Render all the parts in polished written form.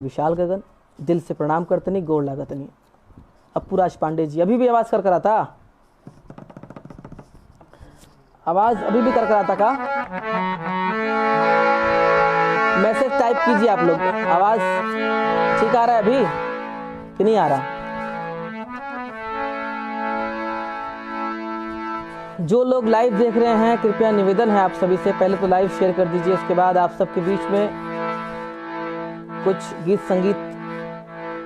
विशाल गगन दिल से प्रणाम करतनी गोड़ लागतनी। अप्पूराज पांडे जी अभी भी आवाज कर कर आता, आवाज अभी भी कर कर आता का? मैसेज टाइप कीजिए आप लोग। आवाज ठीक आ रहा है अभी कि नहीं आ रहा? जो लोग लाइव देख रहे हैं कृपया निवेदन है आप सभी से, पहले तो लाइव शेयर कर दीजिए, उसके बाद आप सबके बीच में कुछ गीत संगीत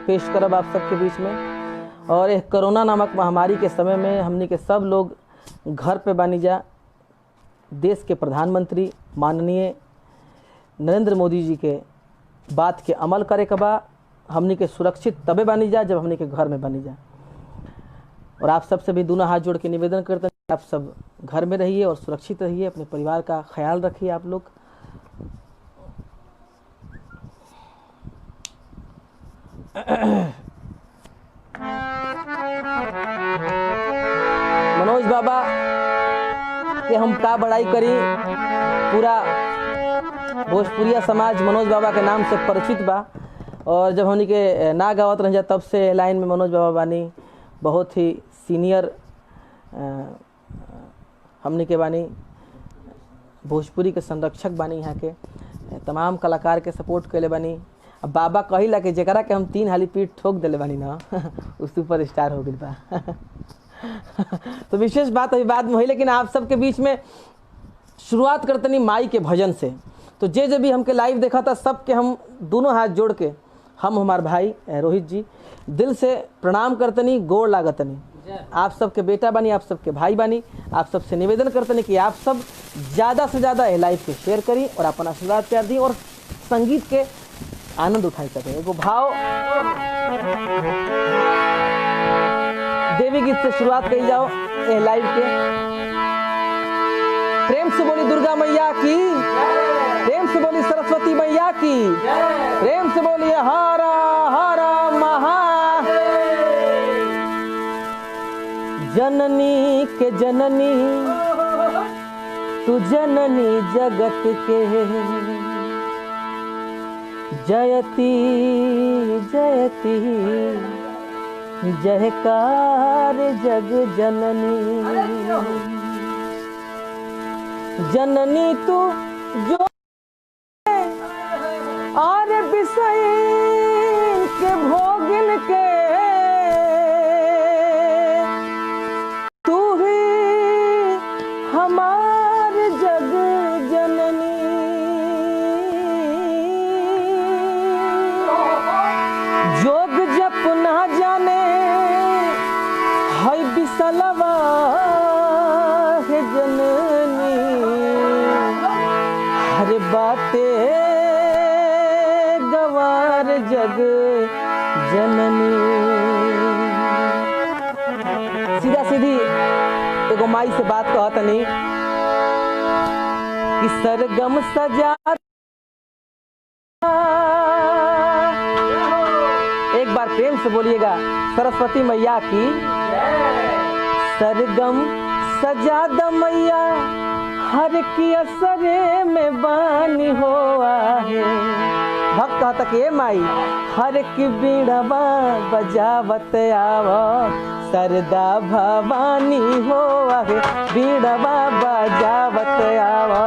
पेश करब आप सबके बीच में। और एक कोरोना नामक महामारी के समय में हमने के सब लोग घर पे बानी जा। देश के प्रधानमंत्री माननीय नरेंद्र मोदी जी के बात के अमल करे के बा। हमने के सुरक्षित तबे बानी जा जब हमने के घर में बानी जा। और आप सबसे भी दोनों हाथ जोड़ के निवेदन करते हैं, आप सब घर में रहिए और सुरक्षित रहिए, अपने परिवार का ख्याल रखिए आप लोग। मनोज बाबा के हम का बड़ाई करी, पूरा भोजपुरिया समाज मनोज बाबा के नाम से परिचित बा। और जब हमनी के ना गावत रह जा तब से लाइन में मनोज बाबा बानी, बहुत ही सीनियर हमनी के बानी, भोजपुरी के संरक्षक बानी। यहाँ के तमाम कलाकार के सपोर्ट कैले बानी। अब बाबा कहिला कि जकरा के हम 3 हाली पीठ ठोक दिले बानी ना उ सुपर स्टार हो गई बा तो विशेष बात अभी बाद में हुई, लेकिन आप सबके बीच में शुरुआत करतनी माई के भजन से। तो जे भी हमके लाइव देखा था सबके हम दोनों हाथ जोड़ के हम हमार भाई रोहित जी दिल से प्रणाम करतनी गोड़ लागतनी। आप सबके बेटा बानी, आप सबके भाई बानी, आप सबसे निवेदन करतनी कि आप सब ज़्यादा से ज़्यादा लाइव के शेयर करी और अपन आशीर्वाद प्यार दी और संगीत के आनंद उठाई सके। एगो भाव देवी गीत से शुरुआत करी जाओ लाइव के। प्रेम से बोली दुर्गा मैया की, प्रेम से बोली सरस्वती मैया की, प्रेम से बोलिए हरा हरा महा। जननी के जननी तू जननी जगत के, जयती जयती जयकार जग जननी। जननी तू जो और बिसई के भोगिन के, तू ही हमार जग जननी। जोग जप ना जाने है बिसलवा है जननी, हर बाते गवार जग जननी। सीधा सीधी एगो माई से बात कहतनी कि सरगम सजा। एक बार प्रेम से बोलिएगा सरस्वती मैया की। सरगम सजा द मैया हर की असरे में बानी हो आहे। भक्त कहता कि माई हर की बीड़वा बजावत आवो, सरदा भवानी हो आहे। बीड़वा बजावत आवो,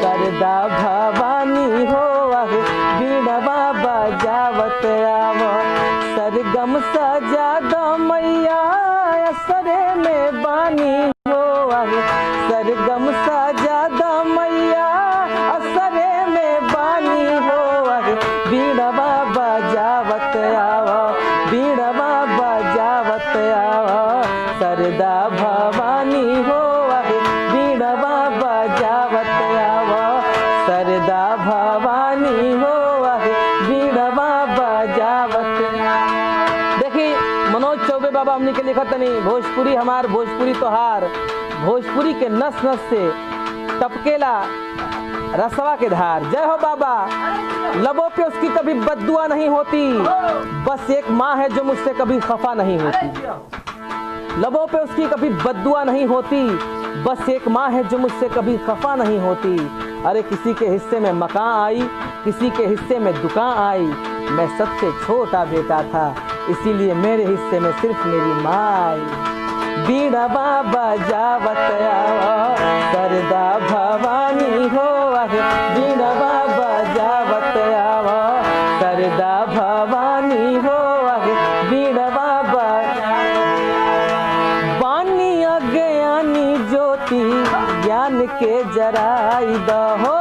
सरदा भवानी हो आहे। बीड़वा बजावत आवो, सरगम सजा द मैया असरे में बानी हो आहे। सरगम सजा द मैया असरे में बानी हो आहे। बीड़वा बजावत आवो, बीड़वा बजावत आवो, सरदा भवानी हो आहे। बीड़वा बजावत आवो, सरदा भवानी हो आहे। बीड़वा बजावत। देखी मनोज चौबे बाबा हमने के लिखत नहीं, भोजपुरी हमार भोजपुरी तोहार, भोजपुरी के नस नस से टपकेला रसवा के धार। जय हो बाबा। लबों पे उसकी कभी बद्दुआ नहीं होती, बस एक माँ है जो मुझसे कभी खफा नहीं होती। लबों पे उसकी कभी बद्दुआ नहीं होती, बस एक माँ है जो मुझसे कभी खफा नहीं होती। अरे किसी के हिस्से में मकान आई, किसी के हिस्से में दुकान आई, मैं सबसे छोटा बेटा था, इसीलिए मेरे हिस्से में सिर्फ मेरी माई। बीड़ा बाबा जावत आवा सरदा भवानी हो आहे, बीड़ा बाबा जावत आवा सरदा भवानी हो आहे, बीड़ा बाबा बानी अज्ञानी ज्योति ज्ञान के जराई दहो,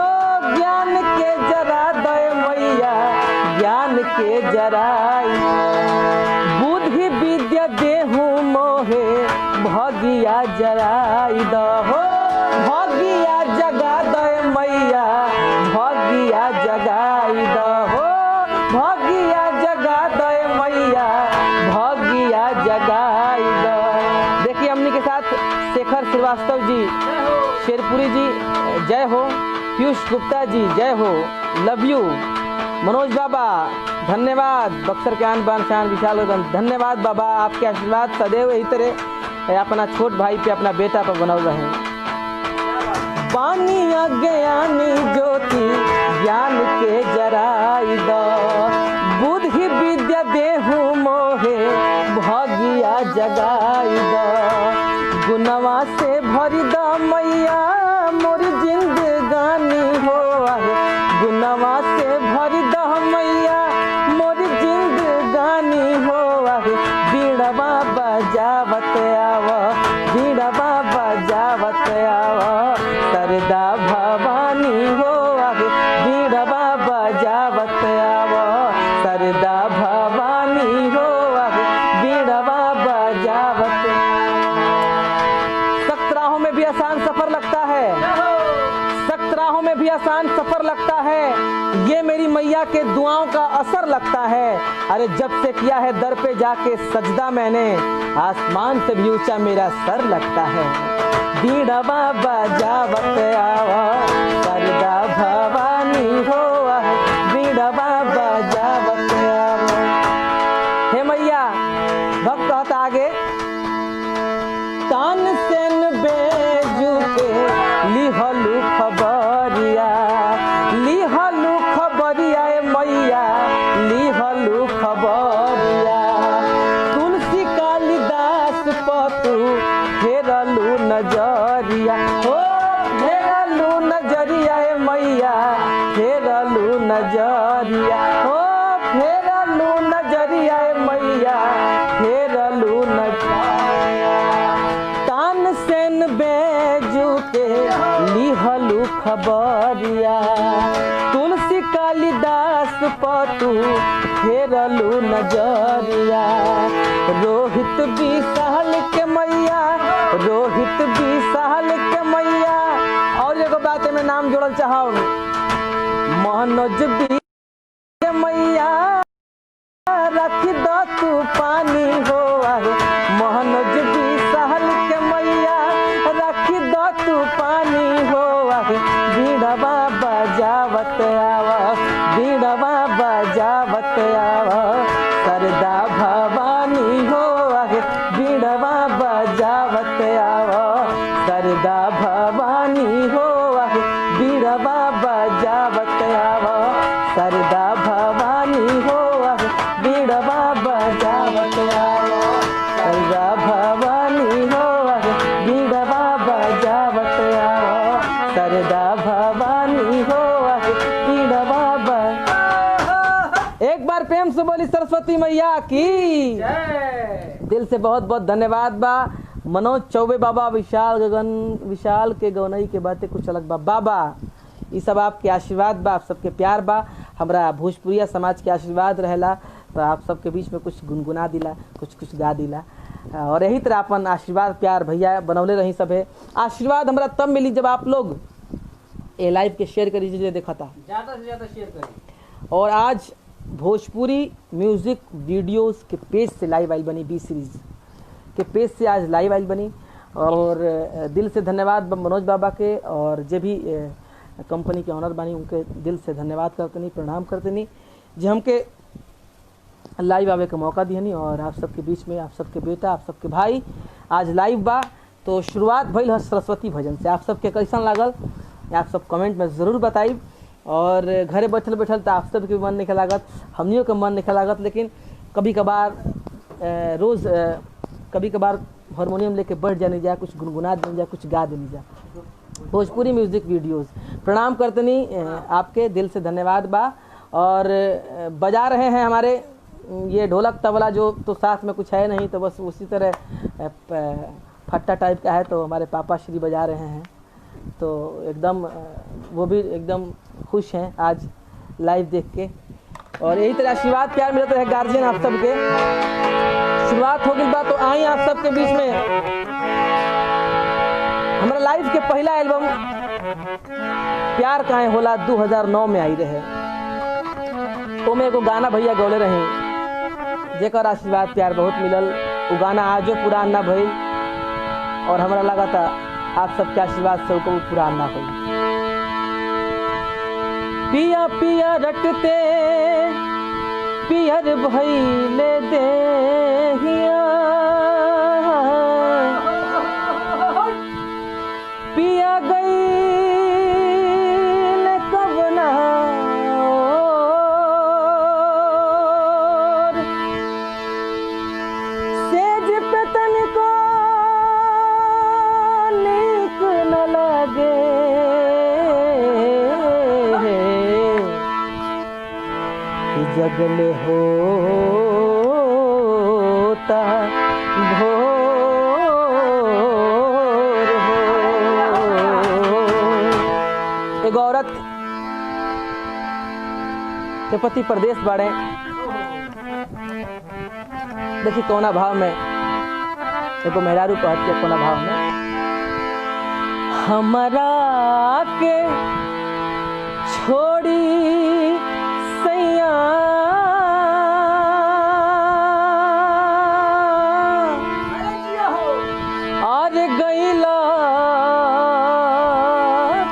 ज्ञान के जरा दे मैया, ज्ञान के जराई। बुद्धि विद्या देहु मोहे भगिया जराई दहो, भगिया जगा दे मैया, भगिया जगाई दहो, भगिया जगा दे मैया, भगिया जगाई द। देखिए हमनी के साथ शेखर श्रीवास्तव जी, शेरपुरी जी जय हो, पीयूष गुप्ता जी जय हो, लव यू। मनोज बाबा धन्यवाद, बक्सर के आन बान शान विशाल धन्यवाद बाबा, आपके आशीर्वाद सदैव यही तरह अपना छोट भाई पे अपना बेटा पर बनल रहे। पानी अज्ञानी ज्योति ज्ञान के जराई द, बुद्धि विद्या देहु मोहे भगिया जगाई द। गुनवा से भरी द मैया मोरी जिंदगानी हो आहे, गुनवा से भरी द मैया मोरी जिंदगानी हो आहे। बीड़ा बाबा जावत आवा, बीड़ा बाबा जावत आवा सरदा भवानी हो आहे, बीड़ा बाबा जावत आवा सरदा भवानी हो आहे, बीड़ा बाबा जावत। सख्त राहों में भी आसान सफर लगता है, सख्त राहों में भी आसान सफर लगता है, ये मेरी मैया के दुआओं का असर लगता है। अरे जब से किया है दर पे जाके सजदा मैंने, आसमान से भी ऊंचा मेरा सर लगता है। बीड़ा बाबा जावत आवा सरदा भवानी हो आहे, बीड़ा बाबा जावत आवा। हे मैया भक्त कहता आगे, तान सेन बेजू के लिहलू खबरिया, लिहलू खबरिया मैया लिहलू खबरिया। तुलसी कालिदास पतु फेरलू नजरिया हो, फेरलू नजरिया मैया फेरलू नजरिया हो, फेरलू नजरिया मैया फेरलू नजरिया। तान सेन बेजू के लिहलू खबरिया, तुलसी कालिदास पतु फेरलू नजरिया। रोहित विशाल के मैया, रोहित विशाल के मैया। और एगो बात में नाम जोड़ल चाहो, मनोज भी मैया रख दो तू पानी हो आहे, मनोज विशाल के मैया रख दो तू पानी हो आहे। बीड़ा बाबा जावत आवा, बीड़ा बाबा जावत आवा सरदा भवानी हो आहे, बीड़ा बाबा जावत आवा सरदा भवानी हो आहे, बीड़ा बाबा जावत आवा सरदा भवानी हो आहे, बीड़ा बाबा जावत आवा सरदा भवानी हो आहे, बीड़ा बाबा जावत आवा सरदा भवानी हो आहे, बीड़ा बाबा। एक बार प्रेम से बोली सरस्वती मैया की दिल से बहुत बहुत धन्यवाद बा। मनोज चौबे बाबा, विशाल गगन विशाल के गौनई के बातें कुछ अलग बा बाबा, ये सब आपके आशीर्वाद बा, आप सबके प्यार बा, हमरा भोजपुरिया समाज के आशीर्वाद रहेला, तो आप सबके बीच में कुछ गुनगुना दिला, कुछ कुछ गा दिला। और यही तरह अपन आशीर्वाद प्यार भैया बनौले रही सब है। आशीर्वाद हमरा तब मिली जब आप लोग ये लाइव के शेयर करी, जिसे देखा था ज़्यादा से ज़्यादा शेयर करी। और आज भोजपुरी म्यूज़िक वीडियोस के पेज से लाइव आई बनी, बी सीरीज़ के पेज से आज लाइव आई बनी। और दिल से धन्यवाद मनोज बाबा के, और जो भी कंपनी के ऑनर बानी उनके दिल से धन्यवाद करतनी, प्रणाम करतनी, जो हमके लाइव आवे का मौका दिहनी। और आप सबके बीच में आप सबके बेटा, आप सबके भाई आज लाइव बा। तो शुरुआत भइल है सरस्वती भजन से। आप सबके कैसन लागल आप सब कमेंट में ज़रूर बताइब। और घरे बैठल बैठल तो आप सबके मन नहीं लागत, हमनियों के मन नहीं लागत, लेकिन कभी कभार रोज़ कभी कभार हारमोनियम लेके बैठ जाने जा, कुछ गुनगुना देने जा, कुछ गा देने जा, भोजपुरी म्यूज़िक वीडियोस। प्रणाम करतनी आपके दिल से, धन्यवाद बा। और बजा रहे हैं हमारे ये ढोलक तबला जो तो साथ में कुछ है नहीं, तो बस उसी तरह फट्टा टाइप का है, तो हमारे पापा श्री बजा रहे हैं, तो एकदम वो भी एकदम खुश हैं आज लाइव देख के। और यही तरह आशीर्वाद प्यार मिलता है गार्जियन आप सबके। शुरुआत हो गई बात, तो आई आप सबके बीच में हमारा लाइव के पहला एल्बम प्यार काहे होला 2009 में आई रहे, तो में एगो गाना भैया गौले रहे जेकर आशीर्वाद प्यार बहुत मिलल। वो गाना आजो पुरान ना भइल और हमारा लगा था आप सबके आशीर्वाद से वो पुरान ना भइल। पिया पिया रटते पियर भइले देहिया, पिया गईल कवना ओर, सेज पे तनिको नीक न लागे, जगले होता भोर हो। एक औरत के पति प्रदेश बाड़े, देखिए कोना भाव में देखो मेहरारू कहती है कोना भाव में, हमारा के छोड़ी सैया और गईला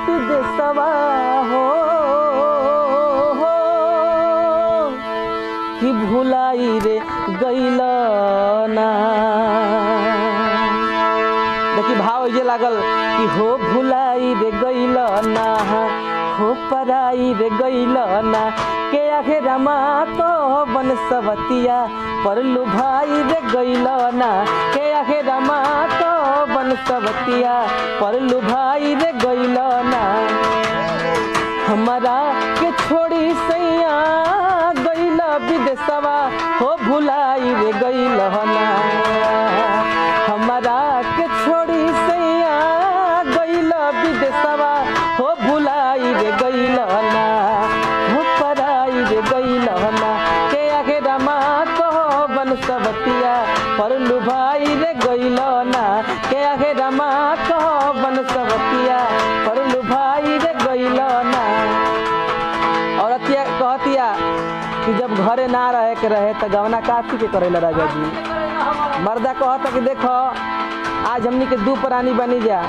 विदेशवा हो कि भुलाई रे गईला ना। देखी भाव ये लागल कि हो भुलाई रे गईला ना, हो पराई रे गईला ना, के आखे रमा तो बनसवतिया पर लुभाई रे गईला ना, के आखे रमा तो बनसवतिया पर लुभाई रे गईला ना। हमारा के छोड़ी सैया गईला विदेशवा हो भुलाई रे गईला ना, हमारा के छोड़ी सैया गईला विदेशवा हो भुलाई रे गईला ना, हो पराई रे गईला ना, के आगे रमा कहो बनसवतिया पर लुभाई रे गईला ना, के आगे रमा कहो बनसवतिया पर लुभाई रे गईला ना। और कहतिया कि जब घरे ना रहे के रहे तो गवना काफी के करेला राजा जी। मर्दा कहता कि देखो आज हमनी के 2 प्राणी बनी जा,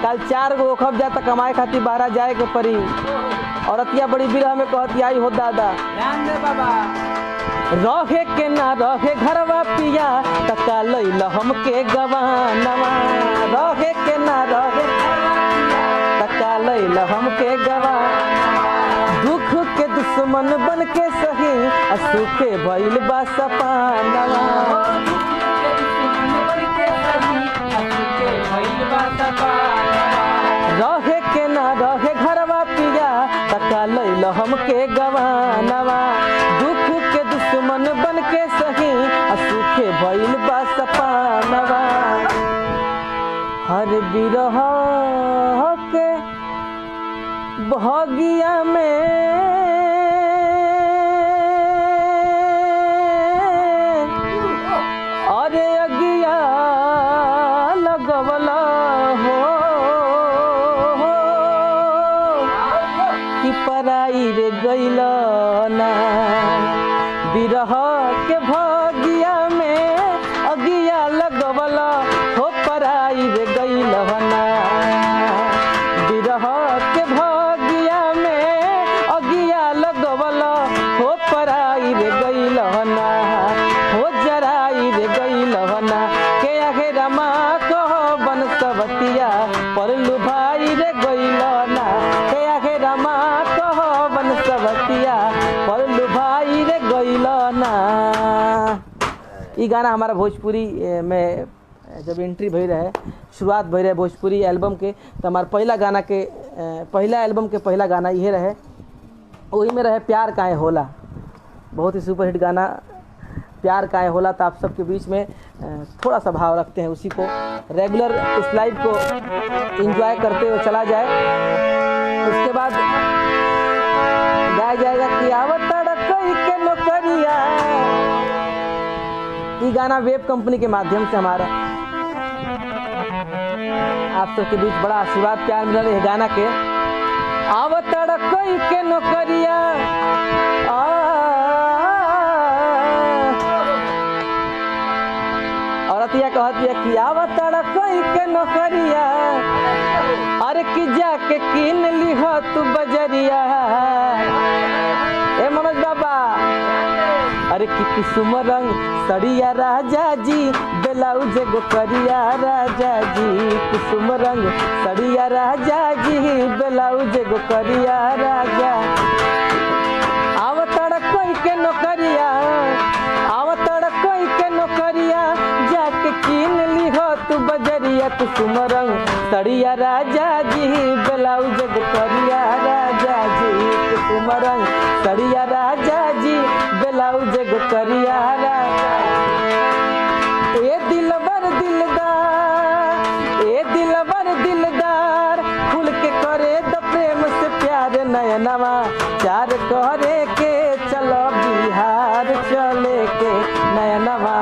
कल 4 गो खब जाता कमाए खातिर बाहर जाए के पड़ी। औरतिया बड़ी बिरह में कहती आई हो दादा ध्यान दे बाबा, रहे के ना रहे घरवा पिया तका लैल हमके गवानवा, रहे के ना रहे तका लैल हमके गवा, दुख के दुश्मन बन के सही असुखे भइल बा सपानवा, रहे के ना रहे घरवा पिया तका लैल हमके गवानवा, दुख के दुश्मन बन के सही असुखे भइल बा सपानवा। हर बिरह के भगिया में अरे अगिया लगवला हो कि पराई रे गईला ना, बिरह के भगिया में अगिया लगवला हो पराई रे गईला ना, बिरह के भगिया में अगिया लगवला हो पराई रे गईला ना, हो जराई रे गईला ना, के आगे रमा कहो बनसवतिया पर लुभाई रे गईला ना, के आगे रमा कहो ना। ये गाना हमारा भोजपुरी में जब एंट्री भई रहे, शुरुआत भई रहे भोजपुरी एल्बम के, तो हमारा पहला एल्बम के पहला गाना ये रहे, वही में रहे प्यार काहे होला। बहुत ही सुपरहिट गाना प्यार काहे होला। तो आप सबके बीच में थोड़ा सा भाव रखते हैं, उसी को रेगुलर इस लाइव को एंजॉय करते हुए चला जाए। उसके बाद गाया जाएगा कि आवतड़ कोई के नौकरिया। ये गाना वेब कंपनी के माध्यम से हमारा आप सबके बीच बड़ा आशीर्वाद प्यार मिला है गाना के। आवतड़ कोई के नौकरिया औरतिया कहतिया कि आवतड़ कोई के नौकरिया, अरे कि जाके किन लिह तू बजरिया। ए मनोज बाबा, अरे कि कुसुम रंग सड़िया राजा जी, ब्लाउज गो करिया राजा जी। कुसुम रंग सड़िया राजा जी, ब्लाउज गो करिया राजा। आवतड़ कोई के नौकरिया, आवतड़ कोई के नौकरिया, जाके कीन लिह तू बजरिया। कुसुम रंग सड़िया राजा जी, ब्लाउज गो करिया राजा जी। कुसुम रंग सड़िया राजा जी, ब्लाउज गो करिया राजा। ए दिलबर दिलदार, ए दिलबर दिलदार, खुल के करे द प्रेम से प्यार नयनवा। चार करे के चलो बिहार चले के नयनवा।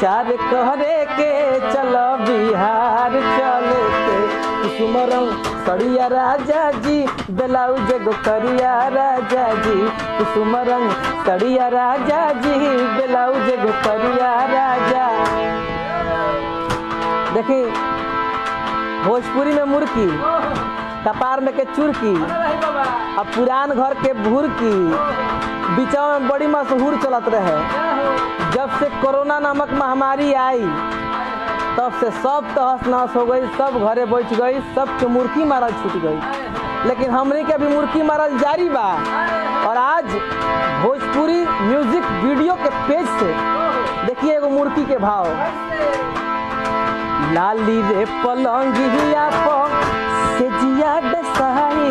चार करे के चलो बिहार चले के। कुसुम रंग सड़िया राजा जी, ब्लाउज गो करिया राजा जी। कुसुम रंग सड़िया राजा जी, ब्लाउज गो करिया राजा। देखिए भोजपुरी में मुर्की, कपार में के चुरकी, अब पुरान घर के भुरकी, बीचवा में बड़ी मशहूर चलत रहे। जब से कोरोना नामक महामारी आई, तब से सब तहस नहस हो गई, सब घरे बैठ गई, सबके मुर्की मारल छूट गई। लेकिन हमने के अभी मुर्की मारल जारी बा। और आज भोजपुरी म्यूजिक वीडियो के पेज से देखिए एगो मुर्की के भाव। लाली रे पलंगिया पर से जिया डसाई,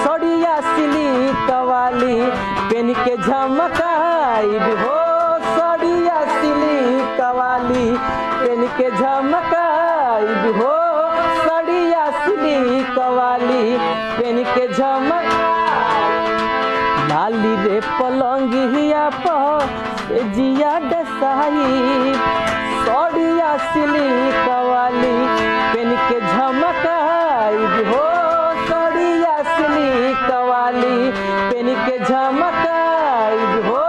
सड़िया सिली कवाली पेन के झमकाई हो। सड़िया सिली कवाली पेन के झमकाई हो। सड़िया सिली कवाली पेन के झमकाई। लाली रे पलंगिया पर से जिया डसाई, सड़िया सिली कवाली पेन के झमकाई हो। सड़िया सिली कवाली पेन के झमकाई हो।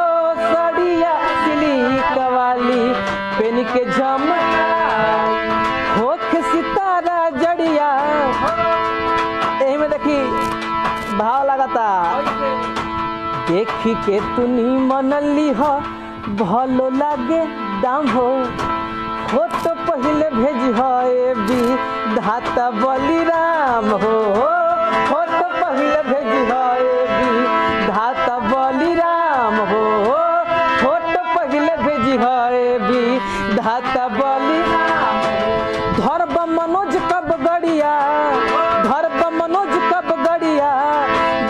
सड़िया सिली कवाली पेन के झमकाई हो। सितारा जड़िया, यही में देखी भाव लगाता। देखी के तुनी मनली हो, भलो लागे दाम हो। फोटो पहले भेजी हो भी धाता बलिराम हो। फोटो पहले भेजी हो भी धाता बलिराम हो। फोटो पहले भेजी हो भी धाता बलिराम। धरब मनोज कब गड़िया, धरब मनोज कब गड़िया,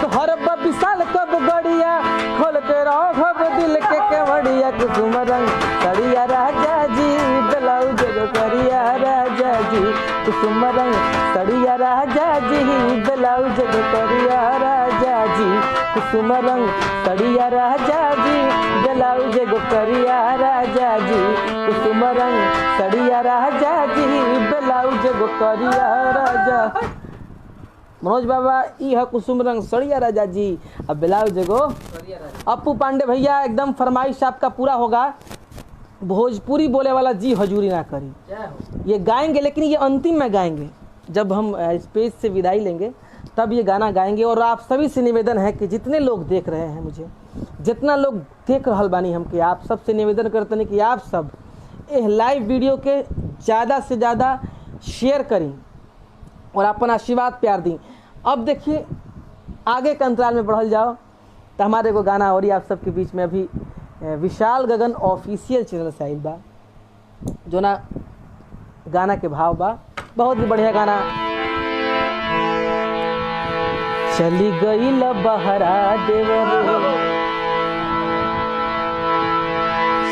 धरब विशाल कब गड़िया। खोल के रखब दिल के केवड़िया। कुसुम रंग सड़िया राजा जी, ब्लाउज गो करिया राजा जी। कुसुम रंग सड़िया राजा जी, ब्लाउज गो करिया राजा जी। कुसुम रंग सड़िया राजा जी, ब्लाउज गो करिया राजा जी। कुसुम रंग सड़िया राजा जी, ब्लाउज गो करिया राजा। मनोज बाबा ई है कुसुम रंग सड़िया राजा जी, अब ब्लाउज गो। अप्पू पांडे भैया एकदम फरमाइश आपका पूरा होगा। भोजपुरी बोले वाला जी हजूरी ना करी। ये गाएंगे, लेकिन ये अंतिम में गाएंगे। जब हम स्पेस से विदाई लेंगे तब ये गाना गाएंगे। और आप सभी से निवेदन है कि जितने लोग देख रहे हैं, मुझे जितना लोग देख रहल बानी, हम कि आप सबसे निवेदन करते हैं कि आप सब ये लाइव वीडियो के ज़्यादा से ज़्यादा शेयर करें और अपन आशीर्वाद प्यार दी। अब देखिए आगे के अंतराल में बढ़ल जाओ तो हमारे को गाना और ही आप सबके बीच में अभी विशाल गगन ऑफिशियल चैनल से आइल बा, जो ना गाना के भाव बा बहुत ही बढ़िया गाना। चली गईल बहरा देवरू,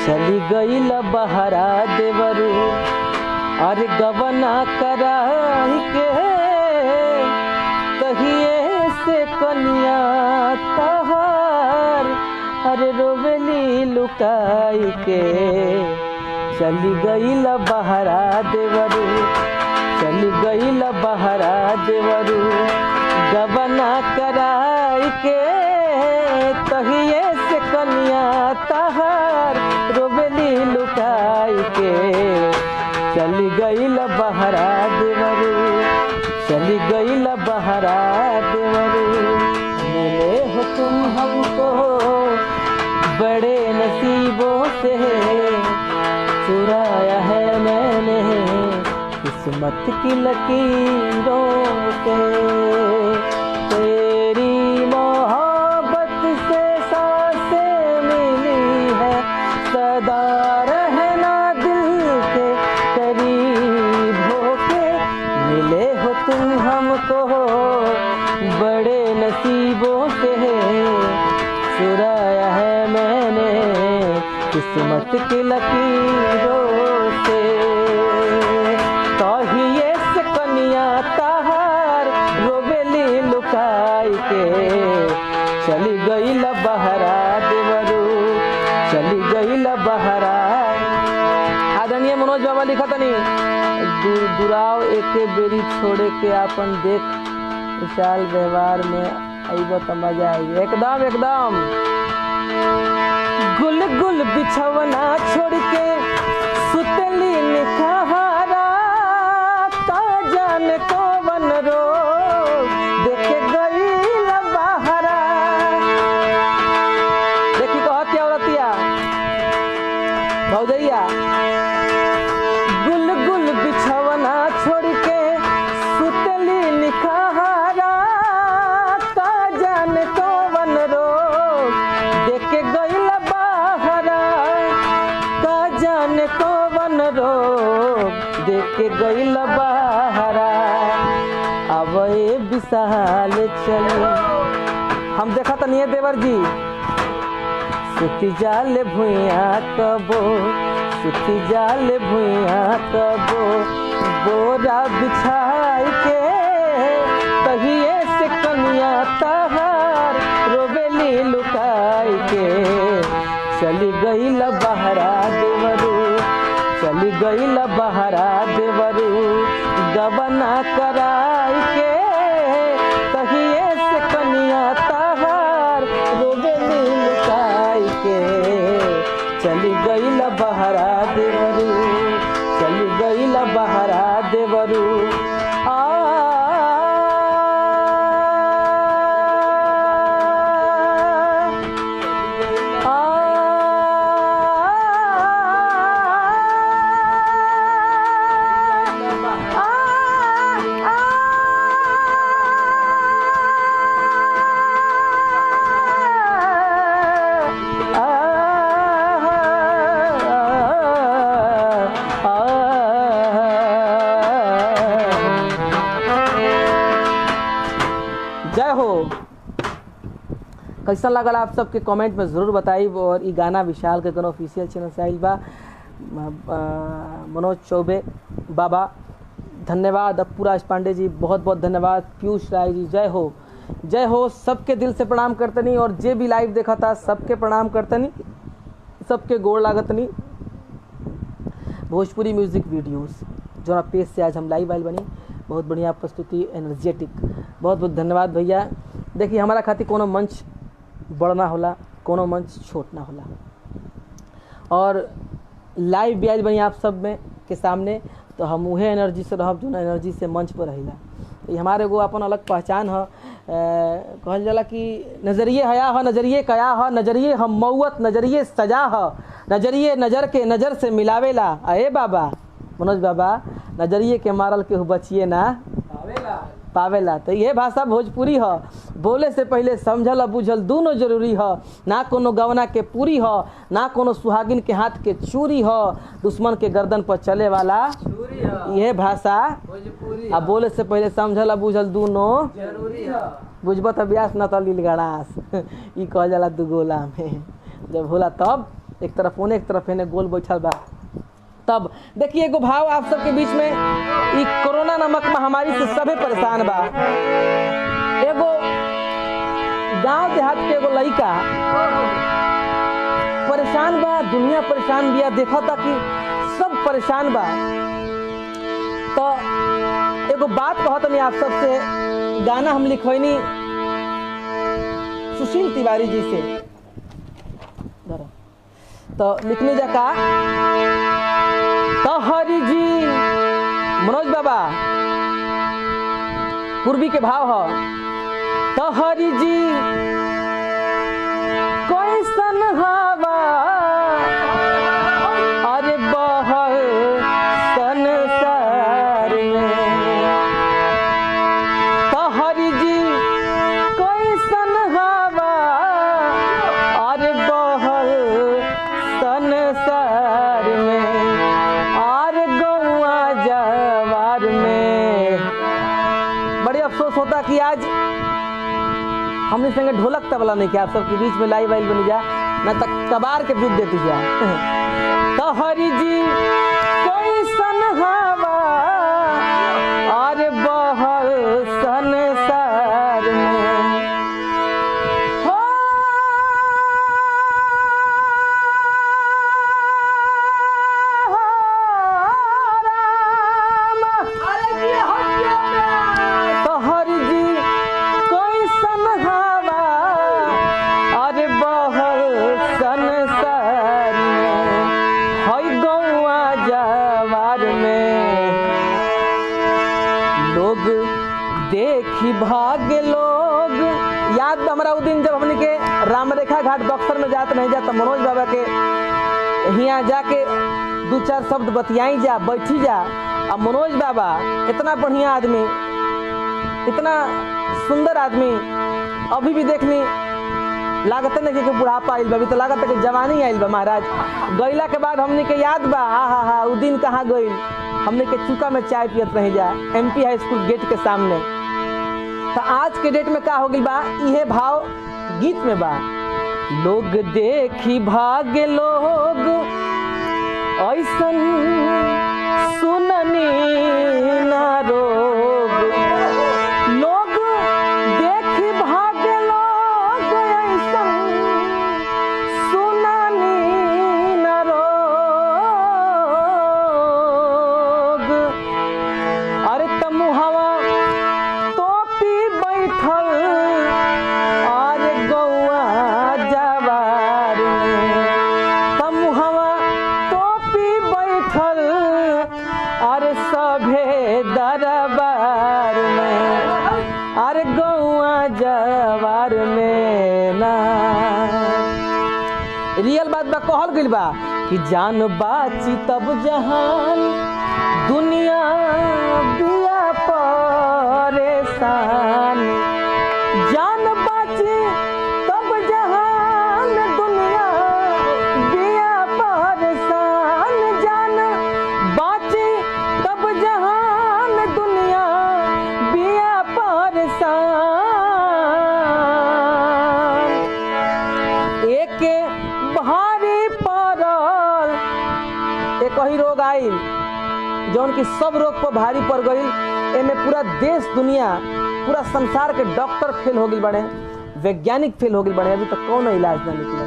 चली गईल बहरा देवरू, अरे गवना कराई के कहिए से कनिया तहार, अरे रोवेली लुकाई के। चली गईल बहरा देवरू, चली गईल बहरा देवरू, गवना कराई के तहिए से कनिया तहार, रोवेली लुकाई के। चली गईल बहरा देवरू, चली गईल बहरा देवरू, मिले हो तुम हमको बड़े नसीबों से, चुराया है मैंने किस्मत की लकीरों से। तेरी मोहब्बत से सांसें मिली है, सदा रहना दिल के करीब होके। मिले हो तुम हमको बड़े नसीबों से, चुराया है मैंने किस्मत की लकीरों से। कहिए से कनिया तहार, रोवेली लुकाई के। चली गईल बहरा देवरू, चली गईल बहरा। आदरणीय मनोज बाबा लिखा तनी, दुराव एके बेरी छोड़े के आपन देख, विशाल व्यवहार में आइबो त मजा आई। एकदम एकदम गुल गुल बिछवना छोड़ के सुतली निखारा, का जाने कौन रोग देखे गईल बहरा। देखी कहा क्या औरतिया भौजैया, गुल गुल बिछवना छोड़ के सुतली निखारा, का जाने कौन रोग देखे गईल बहरा, का जाने कौन रोग देखे गईल बहरा। अब ए विशाल चले, हम देखा तो नहीं है देवर जी, सुखी जाल भुइया कबो, सुखी जाल भुइया कबो, बोरा बिछाई के तहिए से कनिया तहार, रोवेली लुकाई के। चली गईल बहरा देवरू, चली गईल बहरा देवरू, गवना कराई के तहिए से कनिया तहार, रोवेली लुकाई के। चली गईल बहरा देवरू, चली गईल बहरा देवरू। जय हो। कैसा लगल आप सबके कमेंट में ज़रूर बताई। और ये गाना विशाल गगन ऑफिशियल चैनल से आइल बा। मनोज चौबे बाबा धन्यवाद, अपूरा पांडे जी बहुत बहुत धन्यवाद, पीयूष राय जी जय हो, जय हो। सबके दिल से प्रणाम करतनी और जे भी लाइव देखा था सबके प्रणाम करतनी, सबके गोड़ लागतनी। भोजपुरी म्यूजिक वीडियोस जो ना पेज से आज हम लाइव आइल बनी, बहुत बढ़िया प्रस्तुति, एनर्जेटिक, बहुत बहुत धन्यवाद भैया। देखिए हमारा खातिर कोनो मंच बड़ ना होला, कोनो मंच छोट ना होला, और लाइव भी आइल बनी आप सब में के सामने, तो हम उहे एनर्जी से रहब जो एनर्जी से मंच पर रहिला। ये हमारे एगो अपन अलग पहचान है। कहल जाला कि नज़रिए हया है, नज़रिए कया है, नज़रिए हम मौत, नज़रिए सजा है, नज़रिए नज़र के नज़र से मिलावेला। अरे बाबा मनोज बाबा, नज़रिए के मारल के बचिए ना आवेला। पावेला। तो ये भाषा भोजपुरी ह, बोले से पहले समझल बुझल दोनों जरूरी ह। ना कोनो गवना के पूरी ह, ना कोनो सुहागिन के हाथ के चूरी ह, दुश्मन के गर्दन पर चले वाला यह भाषा भोजपुरी। अब बोले से पहले समझल बुझल दोनों जरूरी ह। बुझब तो ब्यास न तो लील गड़ास ई कहल जाला दुगोला में। जब होला तब एक तरफ ओने एक तरफ एने गोल बैठल बा। तब देखिए एगो भाव आप सबके बीच में, ई कोरोना नामक महामारी से सभे परेशान बा। एगो गांव देहात के एगो लड़का परेशान बा, दुनिया परेशान बिया, देखा था कि सब परेशान बा। तो एगो बात कहत नहीं आप सबसे, गाना हम लिखवनी सुशील तिवारी जी से, तो लिखने जा का तो हरि जी मनोज बाबा पूर्वी के भाव हो। तो हरि जी कैसन हवा अरे बहल संसार में। तो हरि जी कैसन हवा अरे बहल संसार में, और गौआ जवार में। बड़े अफसोस होता कि आज हमने संगे ढोलक तबला नहीं किया, आप सबके बीच में लाइव वाइल बनी जा ना तक कबार के दूध देती जा। तो हरि जी कैसन हवा और बहल संसार में। देखी भाग्य लोग याद हमारा वो दिन जब हमने के रामरेखा घाट बक्सर में जाते नहीं जाता, मनोज बाबा के यहाँ जाके दो चार शब्द बतियाई जा, बैठी जा। अब मनोज बाबा इतना बढ़िया आदमी, इतना सुंदर आदमी, अभी भी देखनी लागत नहीं कि बुढ़ापा आइल बा, अभी तो लागत है कि जवानी आइल बा महाराज। गईला के बाद हमने के याद बा, हा वो दिन कहाँ गई, हमने के चुका में चाय पियत रही जा MP हाई स्कूल गेट के सामने। तो आज के डेट में का हो गई बा, यह भाव गीत में बा। लोग देखी भाग्य लोग ऐसन सुननी ना रोग। लोग देखी भाग्य लोग ऐसन सुननी ना रोग। अरे तमुहवा टोपी बैठल और गौआ जवार में। तमुहवा टोपी बैठल और सभे दरबार में, और गौआ जवार में ना। रियल बात बा, कहल गइल बा कि जान बाची तब जहान दुनिया बिया परेशान। जान बाची तब जहान दुनिया बिया परेशान। जान बाची तब जहान दुनिया बिया परेशान। एक भारी पड़ल एक ही रोग आइल जौन की सब रोग पर भारी पड़ गई। एमे पूरा देश दुनिया पूरा संसार के डॉक्टर फेल हो गई बड़े, वैज्ञानिक फेल हो गई बड़े, अभी तक कौन इलाज ना निकला।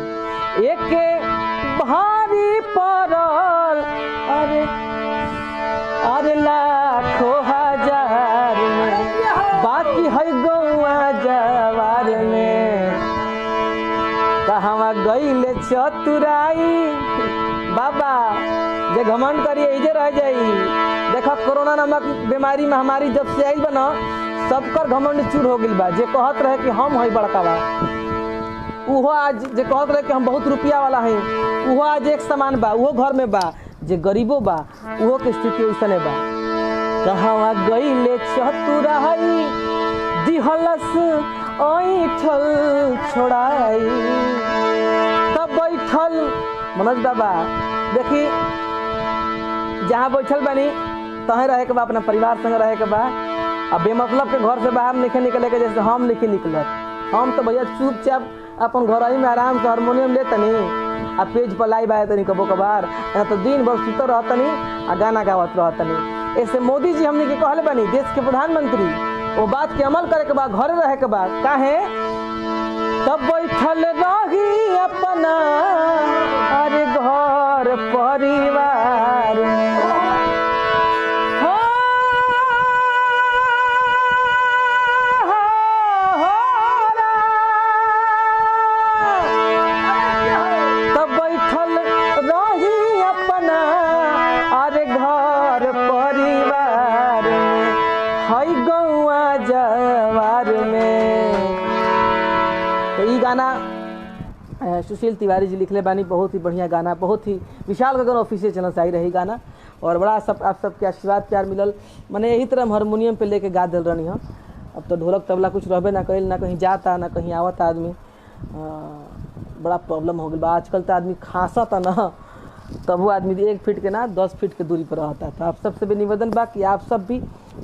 एक भारी पड़ल अरे अरे लाखों हजार में, बाकी है गौआ जवार में। कहवा गईले चतुराई बाबा, जे घमंड करिए इजे रह जाई। देखा कोरोना नामक बीमारी महामारी जब से आई बा ना, सबकर घमंड चूर हो गइल बा। जे कहत रहे कि हम हई बड़का बा, उहो आज जे कहत रहे कि हम बहुत रुपया वाला हई, उहो आज एक समान बा, उहो घर में बा। जे गरीबो बा उहो के स्थिति वैसने बा। कहवा गईले चतुराई दिहलस ऐठल छोड़ाई। तब बैठल मनोज बाबा देखी जहाँ बैठल बनी तहें रहे के बा, अपना परिवार संग रहे के बा। अब बेमतलब के घर से बाहर नहीं निकले के, जैसे हम नहीं निकलत। हम तो भैया चुपचाप अपन घर ही में आराम से हारमोनियम ले तनी आ पेज पर लाई बाए तनी कबो कबार, तो दिन भर सुतर रहतनी आ गाना गावत रहतनी। ऐसे मोदी जी हमने के कहले बनी देश के प्रधानमंत्री, वो बात के अमल करे के बाद घर रहे के बाद काहे तब बैठल रही अपना अरे घर परिवार सुशील तिवारी जी लिखले बानी। बहुत ही बढ़िया गाना, बहुत ही विशाल गगन ऑफिशियल चैनल से आई रही गाना और बड़ा आप सबके आशीर्वाद प्यार मिलल। मैंने यही तरह हम हारमोनियम पे लेके गा दिल रही। अब तो ढोलक तबला कुछ रहबे ना कल, ना कहीं जाता ना कहीं आवता आदमी। बड़ा प्रॉब्लम हो गई बा आजकल। तो आदमी खांसता ना तब वो आदमी 1 फीट के ना 10 फीट के दूरी पर रहता था। आप सबसे भी निवेदन बा कि आप सब भी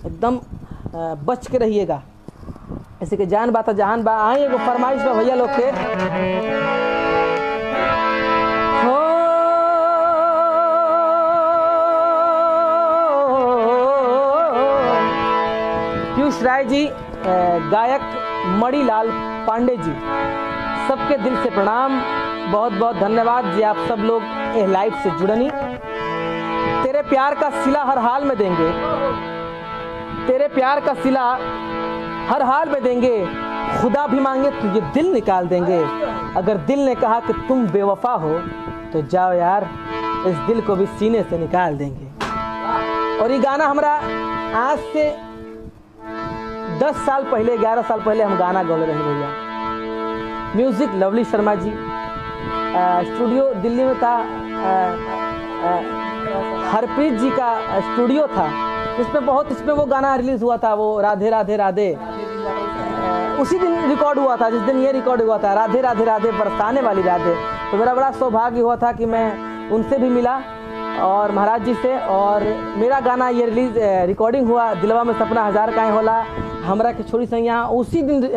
एकदम बच के रहिएगा। ऐसे के जान बात जहान बा। आई एगो फरमाइश बा भैया लोग के पीयूष राय जी, गायक मणिलाल पांडे जी, सबके दिल से प्रणाम, बहुत बहुत धन्यवाद जी। आप सब लोग इस लाइव से जुड़नी। तेरे प्यार का सिला हर हाल में देंगे, तेरे प्यार का सिला हर हाल में देंगे। खुदा भी मांगे तो ये दिल निकाल देंगे। अगर दिल ने कहा कि तुम बेवफा हो तो जाओ यार, इस दिल को भी सीने से निकाल देंगे। और ये गाना हमारा आज से 10 साल पहले 11 साल पहले हम गाना गौले रहे भैया। Music lovely Sharma ji, studio Delhi में था। हरप्रीत जी का स्टूडियो था, इसमें वो गाना रिलीज हुआ था, वो राधे राधे राधे। उसी दिन रिकॉर्ड हुआ था जिस दिन ये रिकॉर्ड हुआ था, राधे राधे राधे बरसाने वाली राधे। तो मेरा बड़ा सौभाग्य हुआ था कि मैं उनसे भी मिला और महाराज जी से, और मेरा गाना ये रिकॉर्डिंग हुआ दिलवा में सपना हजार काहे होला हमरा के छोड़ी सैया। उसी दिन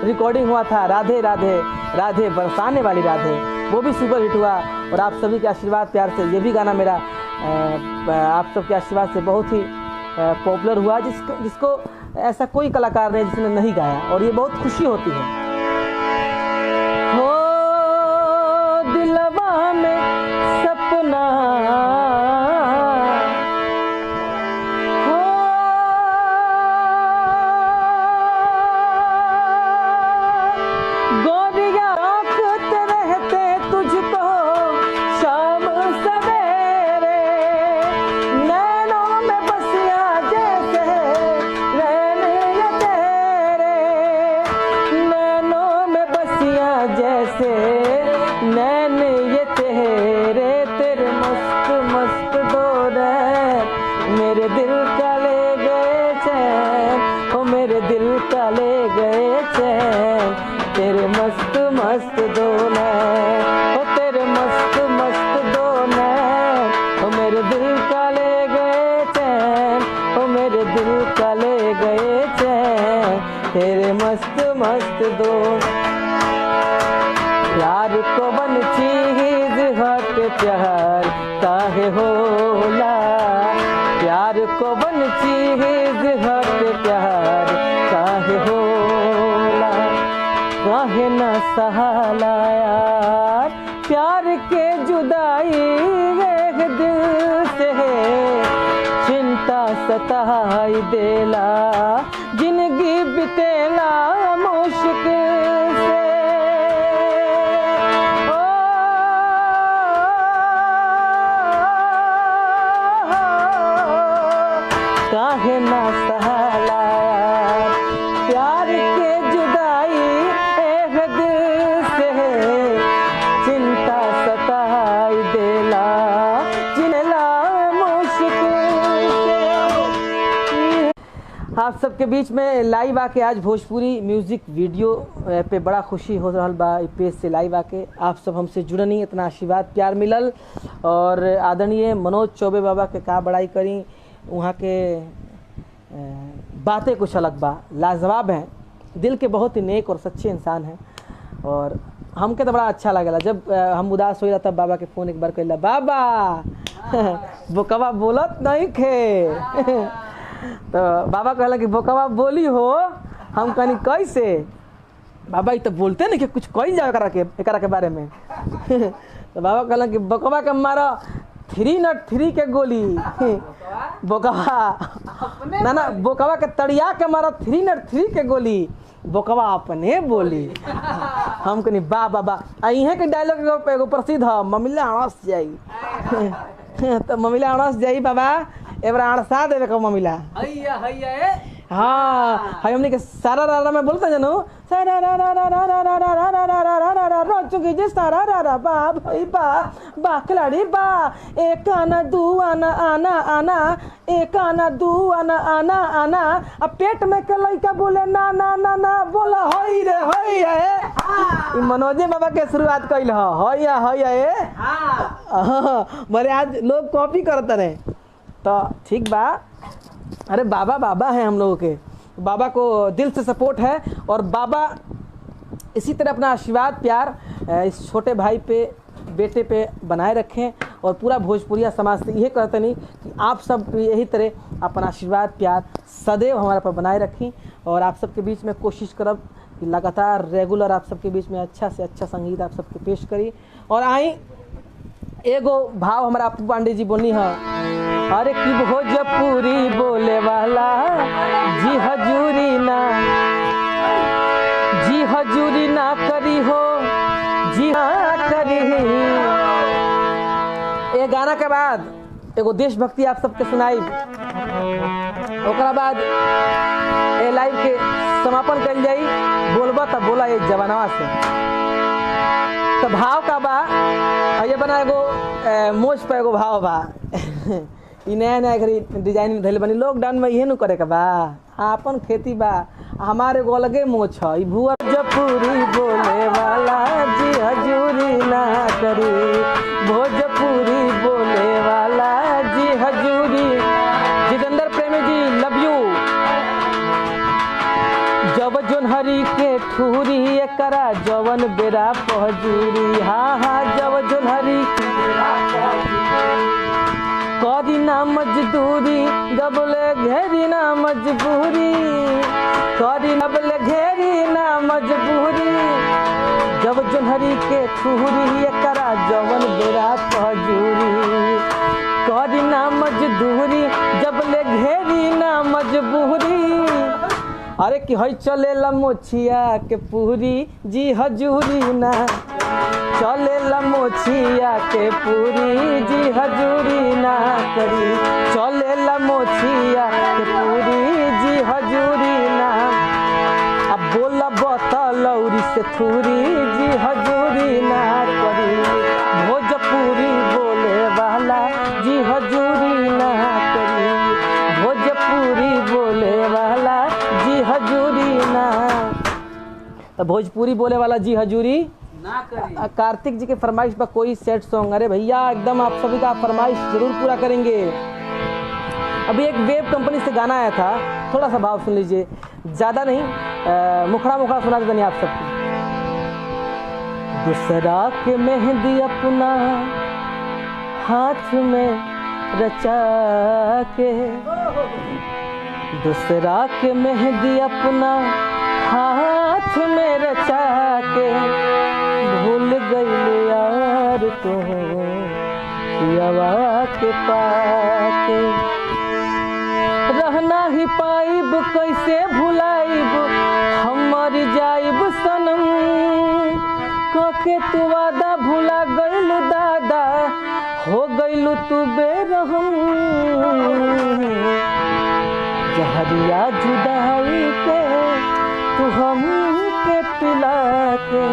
रिकॉर्डिंग हुआ था राधे राधे राधे बरसाने वाली राधे, वो भी सुपर हिट हुआ। और आप सभी के आशीर्वाद प्यार से ये भी गाना मेरा आप सबके आशीर्वाद से बहुत ही पॉपुलर हुआ, जिसको ऐसा कोई कलाकार नहीं जिसने नहीं गाया, और ये बहुत खुशी होती है। हो दिलवा में सपना हो, गोरिया आँखते रहते तुझको शाम सवेरे, नैनों में बसिया जैसे नैन ये तेरे, नैनों में बसिया जैसे नैन ये तेरे, तेरे मस्त मस्त दो नैन मेरे दिल का ले गए चैन, ओ मेरे दिल का ले गए चैन, तेरे मस्त मस्त दो नैन, ओ तेरे मस्त मस्त दो नैन, ओ मेरे दिल का ले गए चैन, ओ मेरे दिल का ले गए चैन, तेरे मस्त मस्त दो। प्यार को बन चीज हट प्यार काहे होला, प्यार को बन चीज हट प्यार काहे होला, काहे न सहाला यार प्यार के जुदाई एक दिल से, चिंता सताई देला जिंदगी बितेला मुश्किल से। काहे ना सहाला प्यार के जुदाई एक दिल से, चिंता सताई देला जिनला मुश्किल से। आप सबके बीच में लाइव आके आज भोजपुरी म्यूजिक वीडियो पे बड़ा खुशी हो रहा बा। पेज से लाइव आके आप सब हमसे जुड़नी, इतना आशीर्वाद प्यार मिलल। और आदरणीय मनोज चौबे बाबा के का बड़ाई करी, वहाँ के बातें कुछ अलग बा, लाजवाब हैं, दिल के बहुत ही नेक और सच्चे इंसान हैं। और हमके तो बड़ा अच्छा लगेला जब हम उदास हो तब बाबा के फ़ोन एक बार कहला, बाबा बोकवा बोलत नहीं खे तो बाबा कहला कि बोकवा बोली हो। हम कहनी कैसे? बाबा ये तो बोलते नहीं कि कुछ कही जाए एकरा के बारे में तो बाबा कहला कि बोकवा के मारा 303 के गोली बोकवा ना बोकवा के तड़िया के मारा 303 के गोली, बोकवा अपने बोली। हम कहनी बा बाबा अहे के डायलॉग एगो प्रसिद्ध है, ममिला अड़स जाई तो ममिला अड़स जाई बाबा एबार अड़सा देवे का ममिला। हाँ है हमने के सारा रारा में बोलता जानू सारा रारा रारा रारा रारा रारा रारा रोचुकी जी सारा रारा बा भाई बा खिलाड़ी बा, एक आना दू आना आना आना, एक आना दू आना आना आना। अब पेट में के लइका बोले ना ना ना ना, बोला हई रे हई है। मनोजे बाबा के शुरुआत कइल है बोले आज लोग कॉपी करते रहे तो ठीक बा। अरे बाबा बाबा है हम लोगों के, बाबा को दिल से सपोर्ट है। और बाबा इसी तरह अपना आशीर्वाद प्यार इस छोटे भाई पे बेटे पे बनाए रखें। और पूरा भोजपुरिया समाज से यही कहते नहीं कि आप सब यही तरह अपना आशीर्वाद प्यार सदैव हमारे पर बनाए रखें। और आप सबके बीच में कोशिश करब कि लगातार रेगुलर आप सबके बीच में अच्छा से अच्छा संगीत आप सबके पेश करी। और आई एगो भाव हमारा अपू पांडे जी बोलनी है, अरे कि भोजपुरी बोले वाला जी हजूरी ना करी हो जी ना करी। ये गाना के बाद एगो देशभक्ति आप सबके सुनाई, ओकरा बाद ए लाइव के समापन कल जाई। बोलबा तब बोला ये जवानवा से तो भाव का बा ये बना एगो मोच पे एगो भाव बा इ नया नया घरी डिजाइन धैले बनी। लॉकडाउन में इहे नु करे का बा, आपन खेती बा, हमारे एगो अलगे मोच है। भोजपुरी बोले वाला जी हजूरी ना करी, भोजपुरी बोले वाला जी हजूरी। जितेंद्र प्रेमी जी लव यू। जब जोनहरी के ठूरी एकरा जवन बेरा पहजूरी, हाँ हाँ जब जोनहरी करी ना मजदूरी, दबले घेरी ना मजबूरी, करी नबले घेरी ना मजबूरी। जब जोनहरी के ठूरी एकरा जवन बेरा पहजूरी, करी ना मजदूरी, जबले घेरी ना मजबूरी। अरे कि हई चले मोछिया के पूरी जी हजूरी ना, चले मोछिया के पूरी जी हजूरी ना करी, चले मोछिया के पूरी जी हजूरी ना। अब बोला बतलौरी से थूरी जी हजूरी ना करी, भोजपुरी बोले वाला जी हजूरी ना करी, भोजपुरी बोले वाला जी हजूरी ना। तो भोजपुरी बोले वाला जी हजूरी ना करी। कार्तिक जी के फरमाइश पर कोई सेट सॉन्ग, अरे भैया एकदम आप सभी का फरमाइश जरूर पूरा करेंगे। अभी एक वेब कंपनी से गाना आया था, थोड़ा सा भाव सुन लीजिए, ज़्यादा नहीं, मुखड़ा सुना देते नहीं आप सबको। दूसरा के मेहंदी अपना हाथ में रचा के, दूसरा के मेहंदी अपना हाथ में रचा के, भूल गई यार तुम्हें पियावा के पाके। रहना ही पाइब कैसे भुलाइब, हम मर जाइब सनम, कके तू वादा भुला गइलू दादा, हो गइलू तू बेरहम। जहरिया जुदाई के तू हम के पिला के,